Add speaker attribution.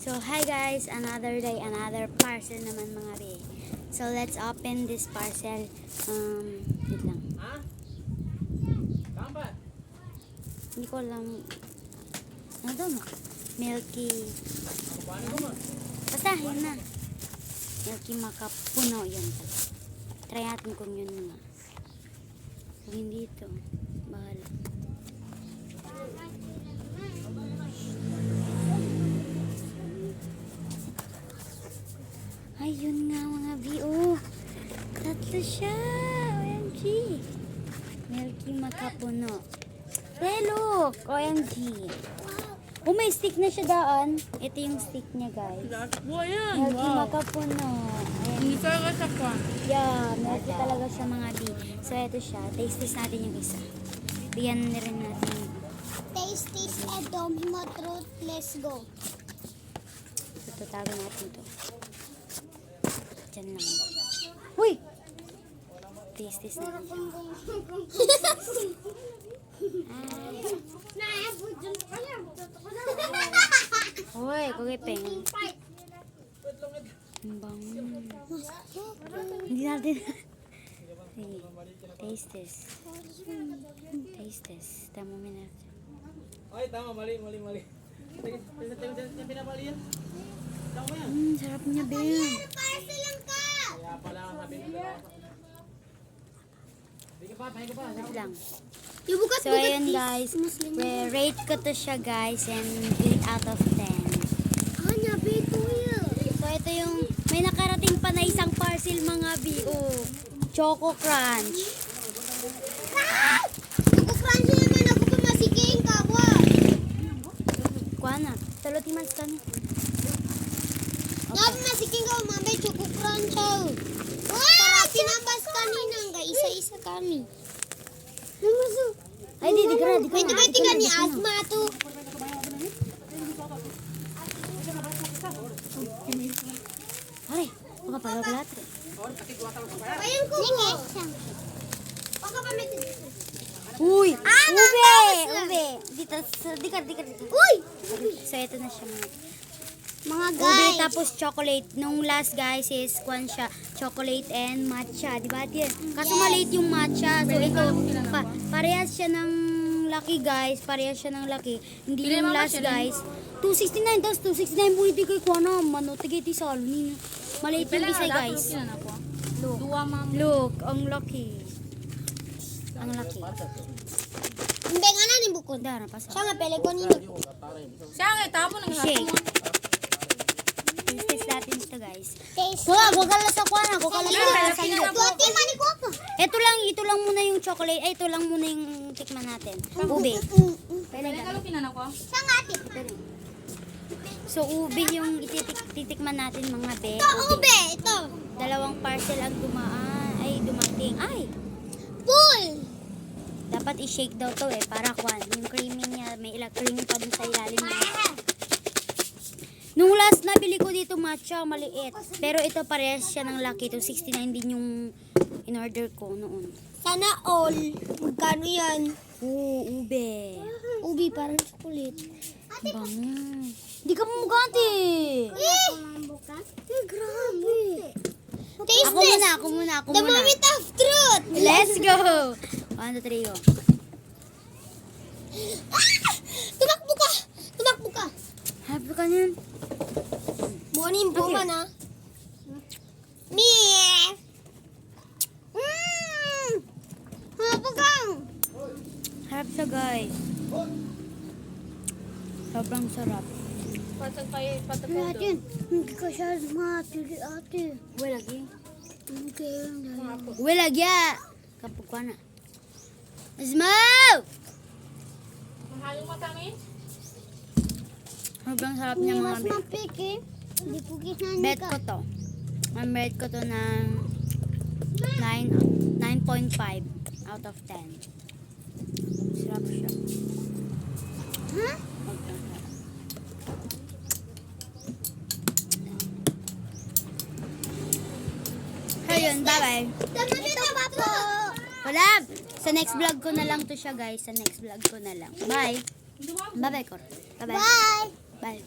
Speaker 1: So, hi guys, another day, another parcel naman mga be. So, let's open this parcel. Wait lang. Hindi ko alam. Ano daw? Milky. Basta, yun na. Milky makapuno, yun pala. Try natin kung yun nga. Kung hindi ito, bahala. Ayun nga mga B.O. Tatlo siya. OMG. Milky makapuno. Hey, look. OMG. Oh, may stick na siya daan. Ito yung stick niya, guys. Milky makapuno.
Speaker 2: Hindi talaga siya pa.
Speaker 1: Yeah, milky talaga siya mga B. So, ito siya. Taste natin yung isa. Bigyan na rin natin.
Speaker 3: Tasties and Domino Truth. Let's go.
Speaker 1: Ito, tago natin to. Diyan lang. Uy! Taste natin. Uy, kugipeng. Ang bango. Hindi natin. Hey, taste this. Taste this. Tama mo natin.
Speaker 2: Ay, tama. Mali. Sa pinabali yan. Tama mo yan.
Speaker 1: Sarap niya, Ben.
Speaker 3: Parcel lang ka!
Speaker 2: Kaya pala ang sabi ko. Pahinga pa.
Speaker 1: Wait lang.
Speaker 3: Ibukat
Speaker 1: So, ayun guys. Rate ko to siya guys and 8 out of 10.
Speaker 3: Anya, beto yun.
Speaker 1: So, ito yung may nakarating pa na isang parcel mga B.O. Choco Crunch.
Speaker 3: Ako crunch naman ako pa masiking ka, wa.
Speaker 1: Kuha na. Talot iman sa kanya.
Speaker 3: Dapat masiking ka, mamay choco crunch. Para sinambas kanina nga, isa-isa kami.
Speaker 1: Ay, di ka na.
Speaker 3: May tigay ni Asma to.
Speaker 1: Aray, baka pagkalat.
Speaker 3: Ayun ko. Baka pa may
Speaker 1: Uy! Ube! Dito.
Speaker 3: Uy!
Speaker 1: So, ito na siya mga.
Speaker 3: Mga
Speaker 1: Ube
Speaker 3: guys.
Speaker 1: tapos chocolate. Nung last guys is kwan siya, chocolate and matcha. Diba ate? Kaso maliit yung matcha. So ito, parehas siya ng laki guys. Parehas siya ng laki. Hindi yung last guys. 269 tapos 269 po ito kay Kwana. Mano, tigay ti sa alunin. Maliit yung isa guys. Look, ang laki. Ang laki.
Speaker 3: Hindi nga na ni bukod.
Speaker 1: Dara pa sa.
Speaker 3: Siya nga pele ko nino.
Speaker 2: Siya nga, tapo ng
Speaker 1: Shake. Taste natin ito guys.
Speaker 3: Taste.
Speaker 1: Wag ka lang sa Kwana. Wag ka lang sa iyo.
Speaker 3: Tuwati mani ko pa.
Speaker 1: Ito lang muna yung chocolate. Ay, ito lang muna yung tikman natin. Ube. Pwede ka.
Speaker 3: Siya nga ate.
Speaker 1: So, ube yung titikman natin mga be.
Speaker 3: Ito, ube. Ito.
Speaker 1: Dalawang parcel ang dumating. Ay!
Speaker 3: Full.
Speaker 1: Dapat i-shake daw to para kwan. Yung creamy niya, may creamy pa dun sa ilalim niya. Nung last nabili ko dito matcha, maliit. Pero ito parehas siya ng laki. Ito 69 din yung in-order ko noon.
Speaker 3: Sana all. Magkano yan?
Speaker 1: Oo, ube.
Speaker 3: Ubi parang chocolate.
Speaker 1: Bango. Hindi ka mumugati.
Speaker 3: Grabe. Taste
Speaker 1: Ako muna.
Speaker 3: The moment of truth.
Speaker 1: Let's go! 1, 2, 3, go.
Speaker 3: Tumakbo ka.
Speaker 1: Happy ka niyan.
Speaker 3: Buwan yung bunga na. Hapagam.
Speaker 1: Harap siya guys. Sobrang sarap.
Speaker 3: Natin. Hindi ka siya matili ate.
Speaker 1: Uwe lagi.
Speaker 3: Okay.
Speaker 1: Uwe lagi ya. Kapag ka na. Smoke! Sobrang sarap niya mga
Speaker 3: Mas
Speaker 1: bet.
Speaker 3: mapiki. Hindi po kita
Speaker 1: Bet ko to. Ang bet ko to ng 9.5 out of 10. Sarap siya.
Speaker 3: Ha?
Speaker 1: Ayun, bye-bye.
Speaker 3: Dama nito pa po.
Speaker 1: Wala. Sa next vlog ko na lang to siya guys. Sa next vlog ko na lang. Bye. Bye-bye, Cor. Bye-bye.
Speaker 3: Bye.
Speaker 1: Bye.